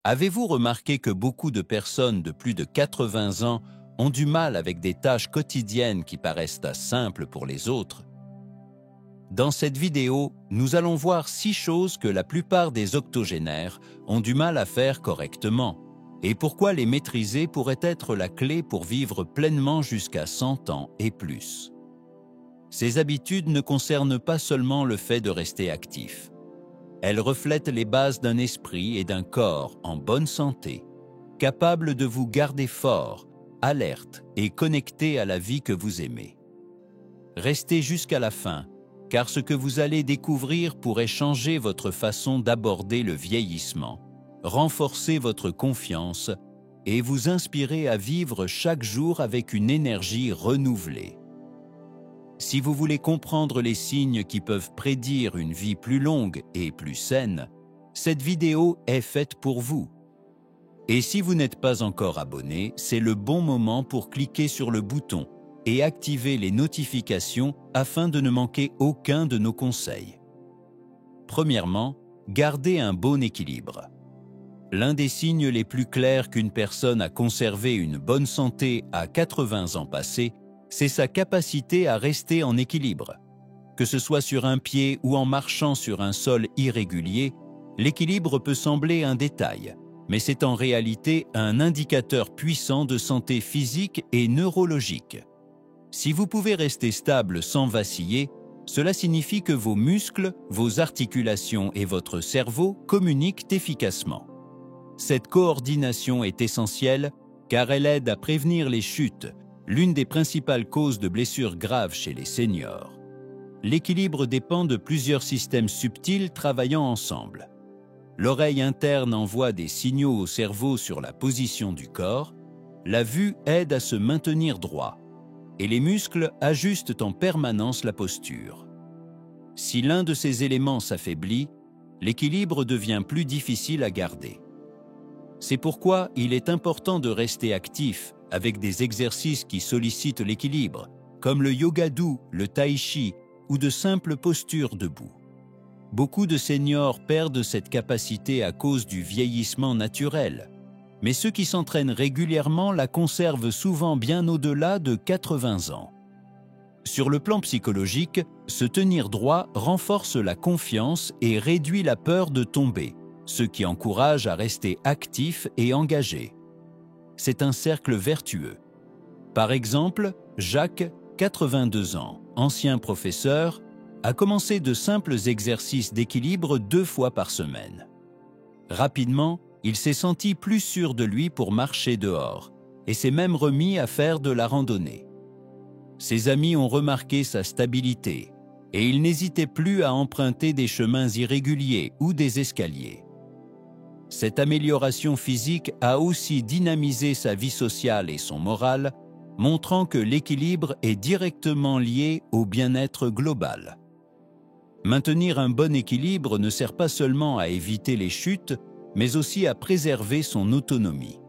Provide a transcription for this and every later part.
Avez-vous remarqué que beaucoup de personnes de plus de 80 ans ont du mal avec des tâches quotidiennes qui paraissent simples pour les autres? Dans cette vidéo, nous allons voir 6 choses que la plupart des octogénaires ont du mal à faire correctement et pourquoi les maîtriser pourrait être la clé pour vivre pleinement jusqu'à 100 ans et plus. Ces habitudes ne concernent pas seulement le fait de rester actif. Elles reflètent les bases d'un esprit et d'un corps en bonne santé, capable de vous garder fort, alerte et connecté à la vie que vous aimez. Restez jusqu'à la fin, car ce que vous allez découvrir pourrait changer votre façon d'aborder le vieillissement, renforcer votre confiance et vous inspirer à vivre chaque jour avec une énergie renouvelée. Si vous voulez comprendre les signes qui peuvent prédire une vie plus longue et plus saine, cette vidéo est faite pour vous. Et si vous n'êtes pas encore abonné, c'est le bon moment pour cliquer sur le bouton et activer les notifications afin de ne manquer aucun de nos conseils. Premièrement, gardez un bon équilibre. L'un des signes les plus clairs qu'une personne a conservé une bonne santé à 80 ans passés, c'est sa capacité à rester en équilibre. Que ce soit sur un pied ou en marchant sur un sol irrégulier, l'équilibre peut sembler un détail, mais c'est en réalité un indicateur puissant de santé physique et neurologique. Si vous pouvez rester stable sans vaciller, cela signifie que vos muscles, vos articulations et votre cerveau communiquent efficacement. Cette coordination est essentielle car elle aide à prévenir les chutes, l'une des principales causes de blessures graves chez les seniors. L'équilibre dépend de plusieurs systèmes subtils travaillant ensemble. L'oreille interne envoie des signaux au cerveau sur la position du corps, la vue aide à se maintenir droit, et les muscles ajustent en permanence la posture. Si l'un de ces éléments s'affaiblit, l'équilibre devient plus difficile à garder. C'est pourquoi il est important de rester actif avec des exercices qui sollicitent l'équilibre, comme le yoga doux, le tai chi ou de simples postures debout. Beaucoup de seniors perdent cette capacité à cause du vieillissement naturel, mais ceux qui s'entraînent régulièrement la conservent souvent bien au-delà de 80 ans. Sur le plan psychologique, se tenir droit renforce la confiance et réduit la peur de tomber, ce qui encourage à rester actif et engagé. C'est un cercle vertueux. Par exemple, Jacques, 82 ans, ancien professeur, a commencé de simples exercices d'équilibre 2 fois par semaine. Rapidement, il s'est senti plus sûr de lui pour marcher dehors et s'est même remis à faire de la randonnée. Ses amis ont remarqué sa stabilité et il n'hésitait plus à emprunter des chemins irréguliers ou des escaliers. Cette amélioration physique a aussi dynamisé sa vie sociale et son moral, montrant que l'équilibre est directement lié au bien-être global. Maintenir un bon équilibre ne sert pas seulement à éviter les chutes, mais aussi à préserver son autonomie.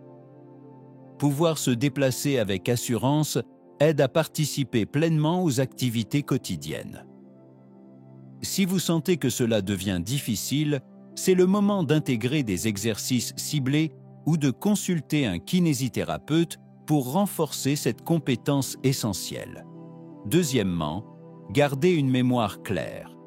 Pouvoir se déplacer avec assurance aide à participer pleinement aux activités quotidiennes. Si vous sentez que cela devient difficile, c'est le moment d'intégrer des exercices ciblés ou de consulter un kinésithérapeute pour renforcer cette compétence essentielle. Deuxièmement, gardez une mémoire claire.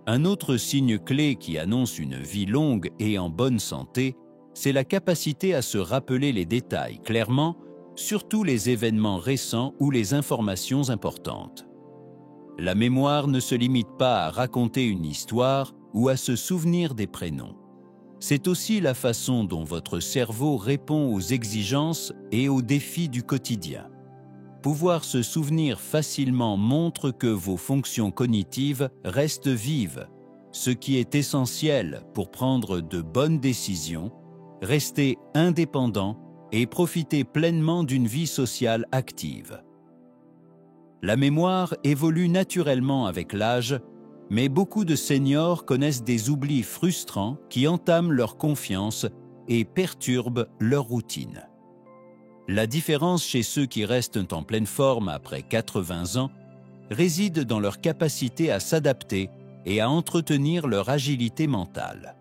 Un autre signe clé qui annonce une vie longue et en bonne santé, c'est la capacité à se rappeler les détails clairement, surtout les événements récents ou les informations importantes. La mémoire ne se limite pas à raconter une histoire ou à se souvenir des prénoms. C'est aussi la façon dont votre cerveau répond aux exigences et aux défis du quotidien. Pouvoir se souvenir facilement montre que vos fonctions cognitives restent vives, ce qui est essentiel pour prendre de bonnes décisions, rester indépendant et profiter pleinement d'une vie sociale active. La mémoire évolue naturellement avec l'âge, mais beaucoup de seniors connaissent des oublis frustrants qui entament leur confiance et perturbent leur routine. La différence chez ceux qui restent en pleine forme après 80 ans réside dans leur capacité à s'adapter et à entretenir leur agilité mentale.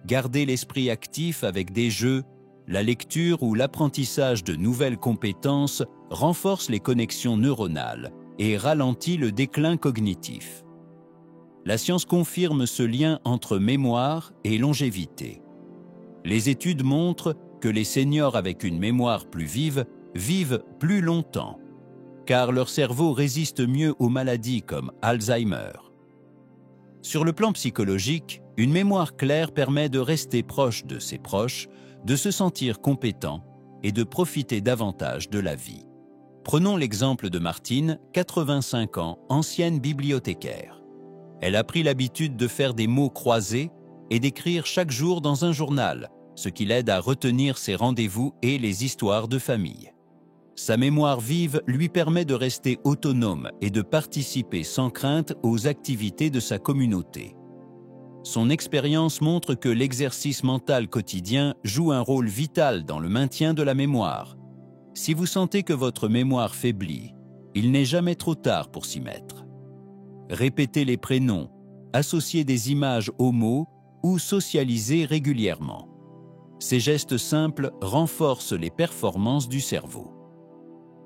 garder l'esprit actif avec des jeux, la lecture ou l'apprentissage de nouvelles compétences renforce les connexions neuronales et ralentit le déclin cognitif. La science confirme ce lien entre mémoire et longévité. Les études montrent que les seniors avec une mémoire plus vive vivent plus longtemps, car leur cerveau résiste mieux aux maladies comme Alzheimer. Sur le plan psychologique, une mémoire claire permet de rester proche de ses proches, de se sentir compétent et de profiter davantage de la vie. Prenons l'exemple de Martine, 85 ans, ancienne bibliothécaire. Elle a pris l'habitude de faire des mots croisés et d'écrire chaque jour dans un journal, ce qui l'aide à retenir ses rendez-vous et les histoires de famille. Sa mémoire vive lui permet de rester autonome et de participer sans crainte aux activités de sa communauté. Son expérience montre que l'exercice mental quotidien joue un rôle vital dans le maintien de la mémoire. Si vous sentez que votre mémoire faiblit, il n'est jamais trop tard pour s'y mettre. Répétez les prénoms, associez des images aux mots ou socialisez régulièrement. Ces gestes simples renforcent les performances du cerveau.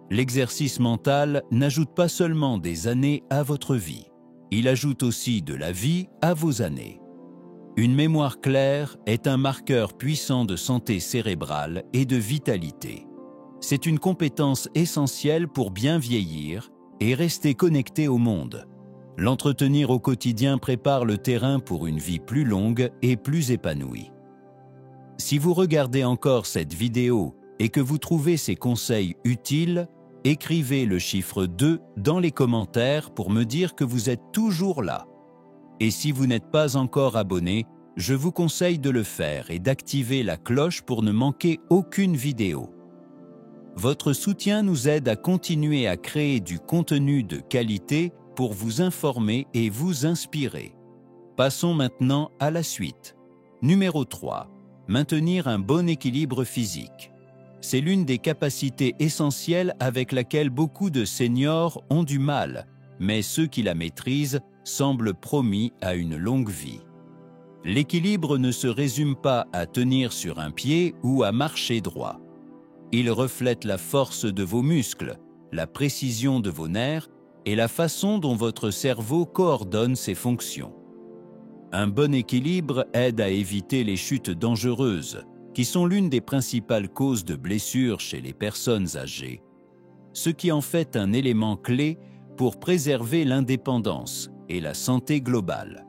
L'exercice mental n'ajoute pas seulement des années à votre vie, il ajoute aussi de la vie à vos années. Une mémoire claire est un marqueur puissant de santé cérébrale et de vitalité. C'est une compétence essentielle pour bien vieillir et rester connecté au monde. L'entretenir au quotidien prépare le terrain pour une vie plus longue et plus épanouie. Si vous regardez encore cette vidéo et que vous trouvez ces conseils utiles, écrivez le chiffre 2 dans les commentaires pour me dire que vous êtes toujours là. Et si vous n'êtes pas encore abonné, je vous conseille de le faire et d'activer la cloche pour ne manquer aucune vidéo. Votre soutien nous aide à continuer à créer du contenu de qualité pour vous informer et vous inspirer. Passons maintenant à la suite. Numéro 3. Maintenir un bon équilibre physique. C'est l'une des capacités essentielles avec laquelle beaucoup de seniors ont du mal, mais ceux qui la maîtrisent semblent promis à une longue vie. L'équilibre ne se résume pas à tenir sur un pied ou à marcher droit. Il reflète la force de vos muscles, la précision de vos nerfs et la façon dont votre cerveau coordonne ses fonctions. Un bon équilibre aide à éviter les chutes dangereuses, qui sont l'une des principales causes de blessures chez les personnes âgées, ce qui en fait un élément clé pour préserver l'indépendance et la santé globale.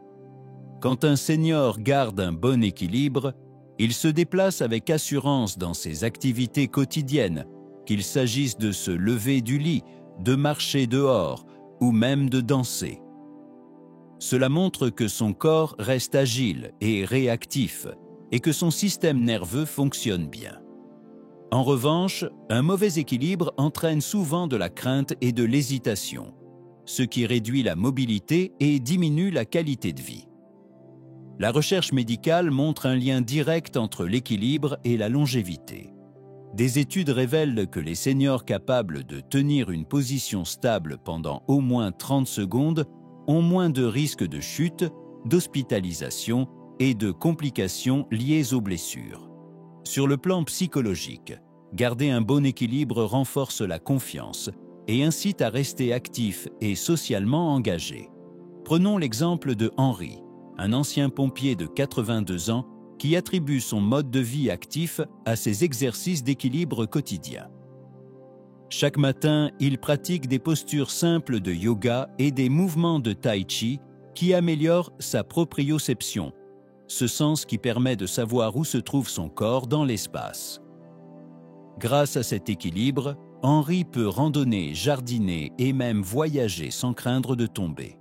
Quand un senior garde un bon équilibre, il se déplace avec assurance dans ses activités quotidiennes, qu'il s'agisse de se lever du lit, de marcher dehors ou même de danser. Cela montre que son corps reste agile et réactif et que son système nerveux fonctionne bien. En revanche, un mauvais équilibre entraîne souvent de la crainte et de l'hésitation, ce qui réduit la mobilité et diminue la qualité de vie. La recherche médicale montre un lien direct entre l'équilibre et la longévité. Des études révèlent que les seniors capables de tenir une position stable pendant au moins 30 secondes ont moins de risques de chute, d'hospitalisation et de complications liées aux blessures. Sur le plan psychologique, garder un bon équilibre renforce la confiance et incite à rester actif et socialement engagé. Prenons l'exemple de Henri, un ancien pompier de 82 ans qui attribue son mode de vie actif à ses exercices d'équilibre quotidien. Chaque matin, il pratique des postures simples de yoga et des mouvements de tai chi qui améliorent sa proprioception, ce sens qui permet de savoir où se trouve son corps dans l'espace. Grâce à cet équilibre, Henri peut randonner, jardiner et même voyager sans craindre de tomber.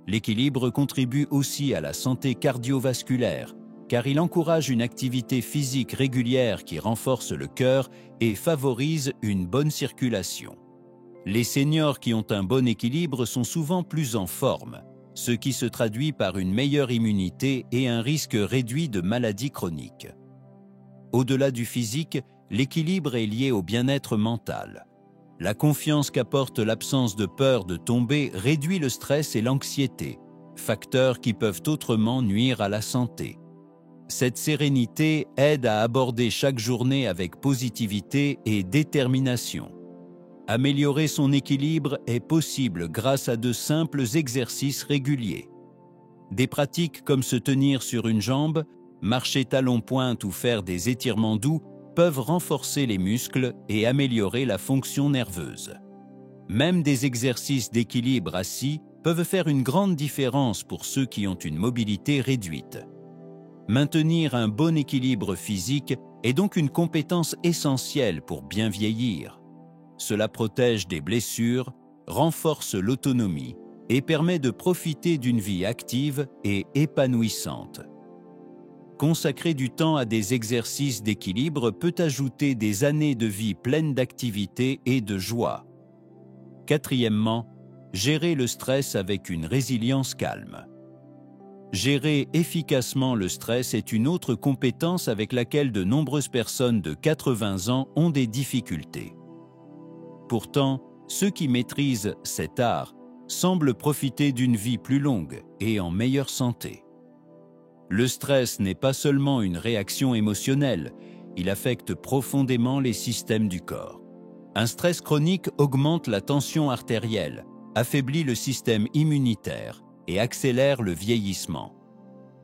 L'équilibre contribue aussi à la santé cardiovasculaire, car il encourage une activité physique régulière qui renforce le cœur et favorise une bonne circulation. Les seniors qui ont un bon équilibre sont souvent plus en forme, ce qui se traduit par une meilleure immunité et un risque réduit de maladies chroniques. Au-delà du physique, l'équilibre est lié au bien-être mental. La confiance qu'apporte l'absence de peur de tomber réduit le stress et l'anxiété, facteurs qui peuvent autrement nuire à la santé. Cette sérénité aide à aborder chaque journée avec positivité et détermination. Améliorer son équilibre est possible grâce à de simples exercices réguliers. Des pratiques comme se tenir sur une jambe, marcher talons-pointe ou faire des étirements doux peuvent renforcer les muscles et améliorer la fonction nerveuse. Même des exercices d'équilibre assis peuvent faire une grande différence pour ceux qui ont une mobilité réduite. Maintenir un bon équilibre physique est donc une compétence essentielle pour bien vieillir. Cela protège des blessures, renforce l'autonomie et permet de profiter d'une vie active et épanouissante. Consacrer du temps à des exercices d'équilibre peut ajouter des années de vie pleines d'activité et de joie. Quatrièmement, gérer le stress avec une résilience calme. Gérer efficacement le stress est une autre compétence avec laquelle de nombreuses personnes de 80 ans ont des difficultés. Pourtant, ceux qui maîtrisent cet art semblent profiter d'une vie plus longue et en meilleure santé. Le stress n'est pas seulement une réaction émotionnelle, il affecte profondément les systèmes du corps. Un stress chronique augmente la tension artérielle, affaiblit le système immunitaire et accélère le vieillissement.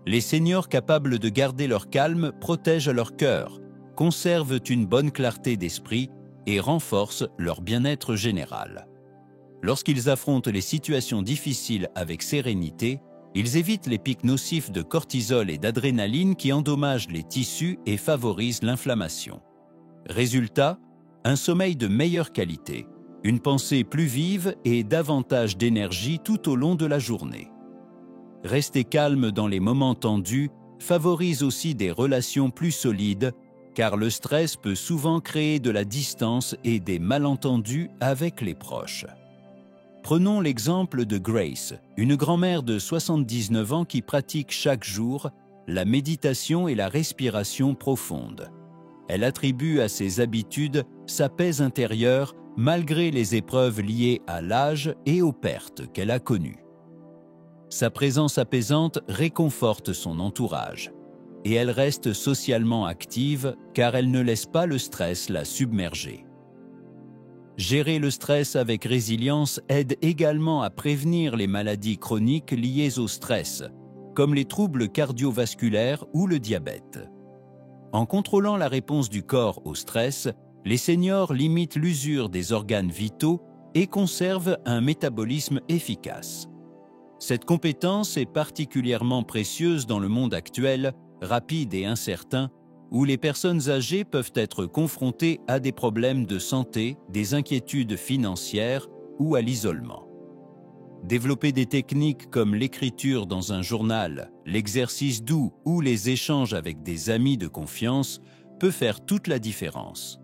Les seniors capables de garder leur calme protègent leur cœur, conservent une bonne clarté d'esprit et renforcent leur bien-être général. Lorsqu'ils affrontent les situations difficiles avec sérénité, ils évitent les pics nocifs de cortisol et d'adrénaline qui endommagent les tissus et favorisent l'inflammation. Résultat, un sommeil de meilleure qualité, une pensée plus vive et davantage d'énergie tout au long de la journée. Rester calme dans les moments tendus favorise aussi des relations plus solides, car le stress peut souvent créer de la distance et des malentendus avec les proches. Prenons l'exemple de Grace, une grand-mère de 79 ans qui pratique chaque jour la méditation et la respiration profonde. Elle attribue à ses habitudes sa paix intérieure malgré les épreuves liées à l'âge et aux pertes qu'elle a connues. Sa présence apaisante réconforte son entourage et elle reste socialement active car elle ne laisse pas le stress la submerger. Gérer le stress avec résilience aide également à prévenir les maladies chroniques liées au stress, comme les troubles cardiovasculaires ou le diabète. En contrôlant la réponse du corps au stress, les seniors limitent l'usure des organes vitaux et conservent un métabolisme efficace. Cette compétence est particulièrement précieuse dans le monde actuel, rapide et incertain, où les personnes âgées peuvent être confrontées à des problèmes de santé, des inquiétudes financières ou à l'isolement. Développer des techniques comme l'écriture dans un journal, l'exercice doux ou les échanges avec des amis de confiance peut faire toute la différence.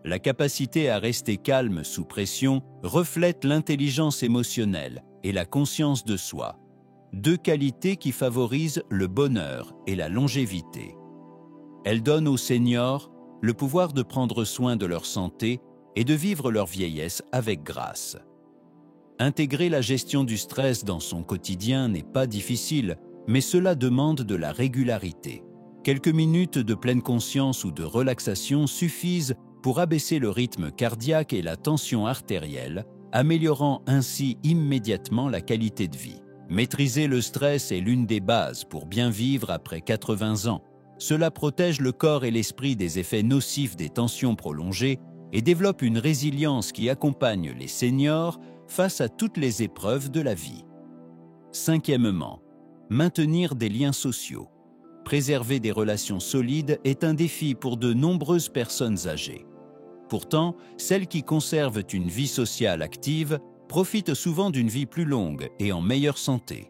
La capacité à rester calme sous pression reflète l'intelligence émotionnelle et la conscience de soi, deux qualités qui favorisent le bonheur et la longévité. Elle donne aux seniors le pouvoir de prendre soin de leur santé et de vivre leur vieillesse avec grâce. Intégrer la gestion du stress dans son quotidien n'est pas difficile, mais cela demande de la régularité. Quelques minutes de pleine conscience ou de relaxation suffisent pour abaisser le rythme cardiaque et la tension artérielle, améliorant ainsi immédiatement la qualité de vie. Maîtriser le stress est l'une des bases pour bien vivre après 80 ans. Cela protège le corps et l'esprit des effets nocifs des tensions prolongées et développe une résilience qui accompagne les seniors face à toutes les épreuves de la vie. Cinquièmement, maintenir des liens sociaux. Préserver des relations solides est un défi pour de nombreuses personnes âgées. Pourtant, celles qui conservent une vie sociale active profitent souvent d'une vie plus longue et en meilleure santé.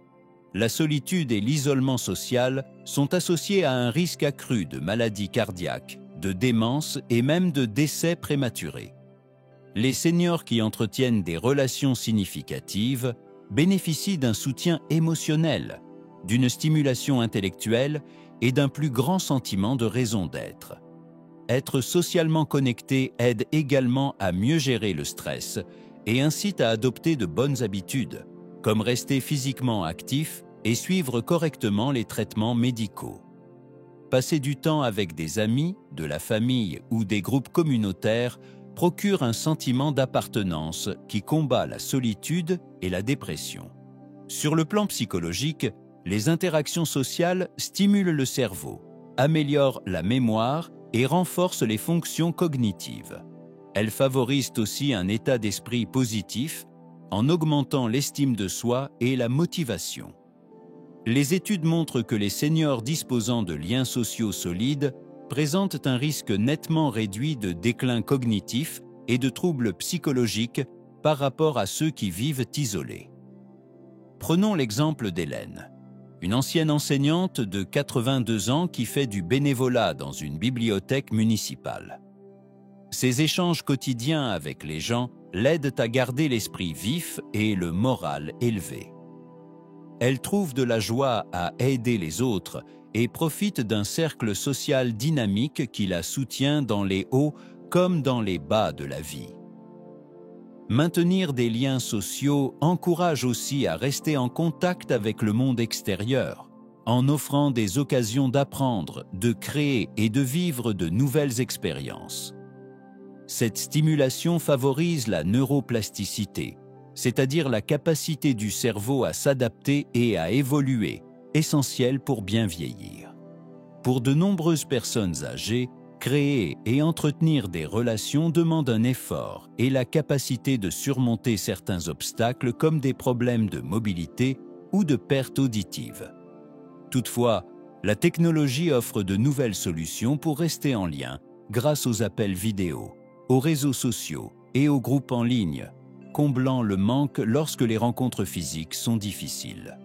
La solitude et l'isolement social sont associés à un risque accru de maladies cardiaques, de démence et même de décès prématurés. Les seniors qui entretiennent des relations significatives bénéficient d'un soutien émotionnel, d'une stimulation intellectuelle et d'un plus grand sentiment de raison d'être. Être socialement connecté aide également à mieux gérer le stress et incite à adopter de bonnes habitudes, comme rester physiquement actif et suivre correctement les traitements médicaux. passer du temps avec des amis, de la famille ou des groupes communautaires procure un sentiment d'appartenance qui combat la solitude et la dépression. Sur le plan psychologique, les interactions sociales stimulent le cerveau, améliorent la mémoire et renforcent les fonctions cognitives. Elles favorisent aussi un état d'esprit positif en augmentant l'estime de soi et la motivation. Les études montrent que les seniors disposant de liens sociaux solides présentent un risque nettement réduit de déclin cognitif et de troubles psychologiques par rapport à ceux qui vivent isolés. Prenons l'exemple d'Hélène, une ancienne enseignante de 82 ans qui fait du bénévolat dans une bibliothèque municipale. Ses échanges quotidiens avec les gens l'aident à garder l'esprit vif et le moral élevé. Elle trouve de la joie à aider les autres et profite d'un cercle social dynamique qui la soutient dans les hauts comme dans les bas de la vie. Maintenir des liens sociaux encourage aussi à rester en contact avec le monde extérieur, en offrant des occasions d'apprendre, de créer et de vivre de nouvelles expériences. Cette stimulation favorise la neuroplasticité, c'est-à-dire la capacité du cerveau à s'adapter et à évoluer, essentielle pour bien vieillir. Pour de nombreuses personnes âgées, créer et entretenir des relations demande un effort et la capacité de surmonter certains obstacles comme des problèmes de mobilité ou de perte auditive. Toutefois, la technologie offre de nouvelles solutions pour rester en lien grâce aux appels vidéo, aux réseaux sociaux et aux groupes en ligne, comblant le manque lorsque les rencontres physiques sont difficiles.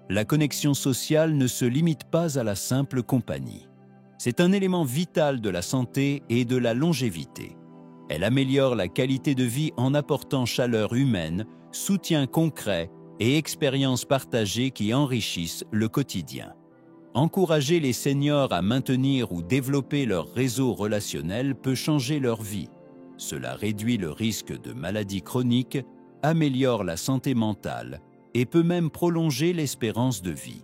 La connexion sociale ne se limite pas à la simple compagnie. C'est un élément vital de la santé et de la longévité. Elle améliore la qualité de vie en apportant chaleur humaine, soutien concret et expériences partagées qui enrichissent le quotidien. Encourager les seniors à maintenir ou développer leur réseau relationnel peut changer leur vie. Cela réduit le risque de maladies chroniques, améliore la santé mentale et peut même prolonger l'espérance de vie.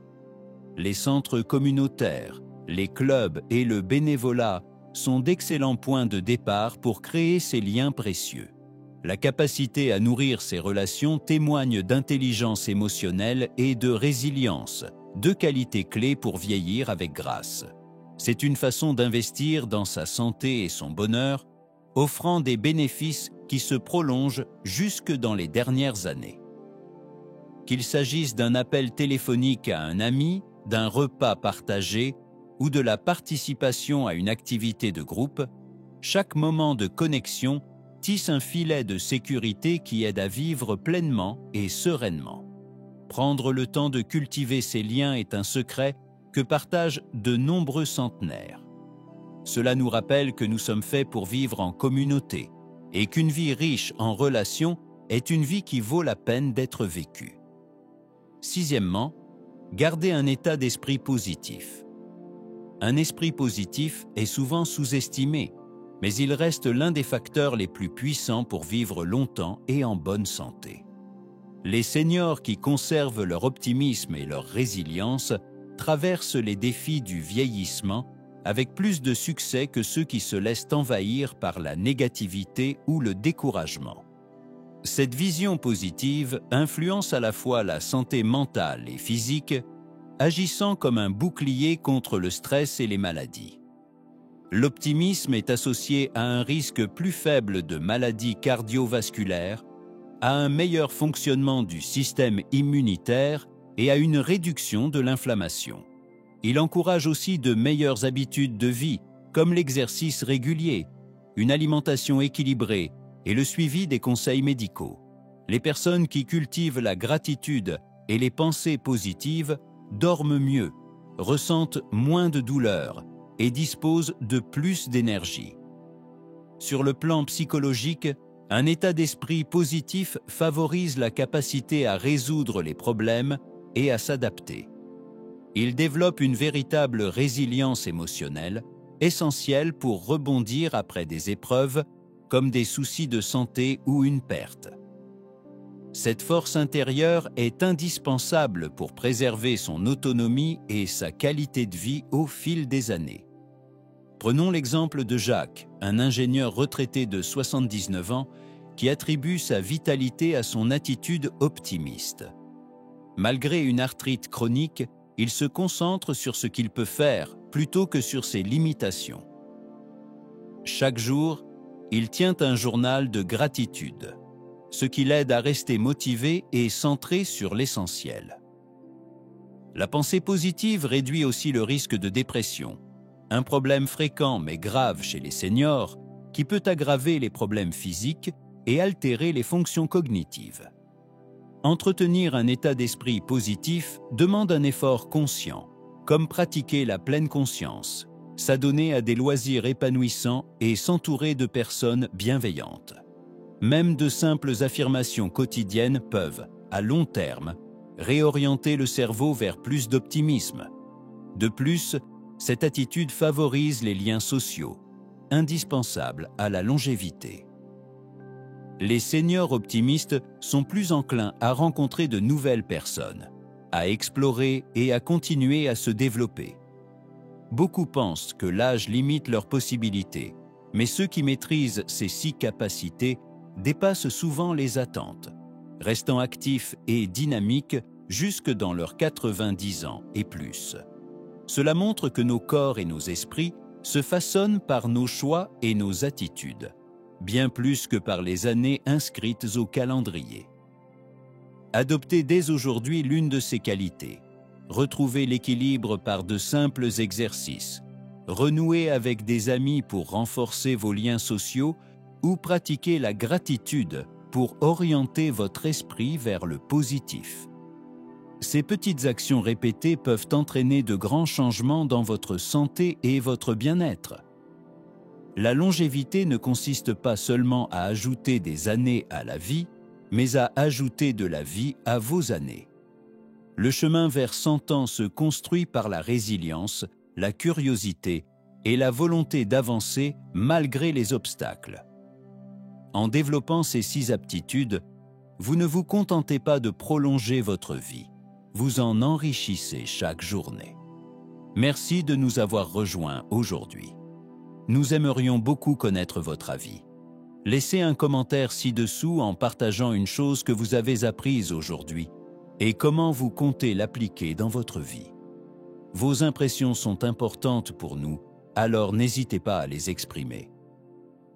Les centres communautaires, les clubs et le bénévolat sont d'excellents points de départ pour créer ces liens précieux. La capacité à nourrir ces relations témoigne d'intelligence émotionnelle et de résilience, deux qualités clés pour vieillir avec grâce. C'est une façon d'investir dans sa santé et son bonheur, offrant des bénéfices qui se prolongent jusque dans les dernières années. Qu'il s'agisse d'un appel téléphonique à un ami, d'un repas partagé ou de la participation à une activité de groupe, chaque moment de connexion tisse un filet de sécurité qui aide à vivre pleinement et sereinement. Prendre le temps de cultiver ces liens est un secret que partagent de nombreux centenaires. Cela nous rappelle que nous sommes faits pour vivre en communauté et qu'une vie riche en relations est une vie qui vaut la peine d'être vécue. Sixièmement, garder un état d'esprit positif. Un esprit positif est souvent sous-estimé, mais il reste l'un des facteurs les plus puissants pour vivre longtemps et en bonne santé. Les seniors qui conservent leur optimisme et leur résilience traversent les défis du vieillissement avec plus de succès que ceux qui se laissent envahir par la négativité ou le découragement. Cette vision positive influence à la fois la santé mentale et physique, agissant comme un bouclier contre le stress et les maladies. L'optimisme est associé à un risque plus faible de maladies cardiovasculaires, à un meilleur fonctionnement du système immunitaire et à une réduction de l'inflammation. Il encourage aussi de meilleures habitudes de vie, comme l'exercice régulier, une alimentation équilibrée et le suivi des conseils médicaux. Les personnes qui cultivent la gratitude et les pensées positives dorment mieux, ressentent moins de douleur et disposent de plus d'énergie. Sur le plan psychologique, un état d'esprit positif favorise la capacité à résoudre les problèmes et à s'adapter. Il développe une véritable résilience émotionnelle, essentielle pour rebondir après des épreuves comme des soucis de santé ou une perte. Cette force intérieure est indispensable pour préserver son autonomie et sa qualité de vie au fil des années. Prenons l'exemple de Jacques, un ingénieur retraité de 79 ans qui attribue sa vitalité à son attitude optimiste. Malgré une arthrite chronique, il se concentre sur ce qu'il peut faire plutôt que sur ses limitations. Chaque jour, il tient un journal de gratitude, ce qui l'aide à rester motivé et centré sur l'essentiel. La pensée positive réduit aussi le risque de dépression, un problème fréquent mais grave chez les seniors qui peut aggraver les problèmes physiques et altérer les fonctions cognitives. Entretenir un état d'esprit positif demande un effort conscient, comme pratiquer la pleine conscience, s'adonner à des loisirs épanouissants et s'entourer de personnes bienveillantes. Même de simples affirmations quotidiennes peuvent, à long terme, réorienter le cerveau vers plus d'optimisme. De plus, cette attitude favorise les liens sociaux, indispensables à la longévité. Les seniors optimistes sont plus enclins à rencontrer de nouvelles personnes, à explorer et à continuer à se développer. Beaucoup pensent que l'âge limite leurs possibilités, mais ceux qui maîtrisent ces 6 capacités dépassent souvent les attentes, restant actifs et dynamiques jusque dans leurs 90 ans et plus. Cela montre que nos corps et nos esprits se façonnent par nos choix et nos attitudes, bien plus que par les années inscrites au calendrier. Adoptez dès aujourd'hui l'une de ces qualités. Retrouvez l'équilibre par de simples exercices. Renouez avec des amis pour renforcer vos liens sociaux ou pratiquez la gratitude pour orienter votre esprit vers le positif. Ces petites actions répétées peuvent entraîner de grands changements dans votre santé et votre bien-être. La longévité ne consiste pas seulement à ajouter des années à la vie, mais à ajouter de la vie à vos années. Le chemin vers 100 ans se construit par la résilience, la curiosité et la volonté d'avancer malgré les obstacles. En développant ces 6 aptitudes, vous ne vous contentez pas de prolonger votre vie, vous en enrichissez chaque journée. Merci de nous avoir rejoints aujourd'hui. Nous aimerions beaucoup connaître votre avis. Laissez un commentaire ci-dessous en partageant une chose que vous avez apprise aujourd'hui et comment vous comptez l'appliquer dans votre vie. Vos impressions sont importantes pour nous, alors n'hésitez pas à les exprimer.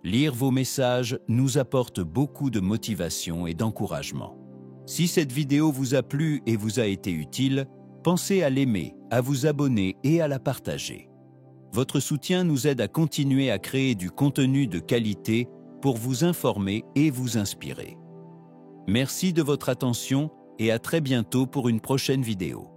Lire vos messages nous apporte beaucoup de motivation et d'encouragement. Si cette vidéo vous a plu et vous a été utile, pensez à l'aimer, à vous abonner et à la partager. Votre soutien nous aide à continuer à créer du contenu de qualité pour vous informer et vous inspirer. Merci de votre attention et à très bientôt pour une prochaine vidéo.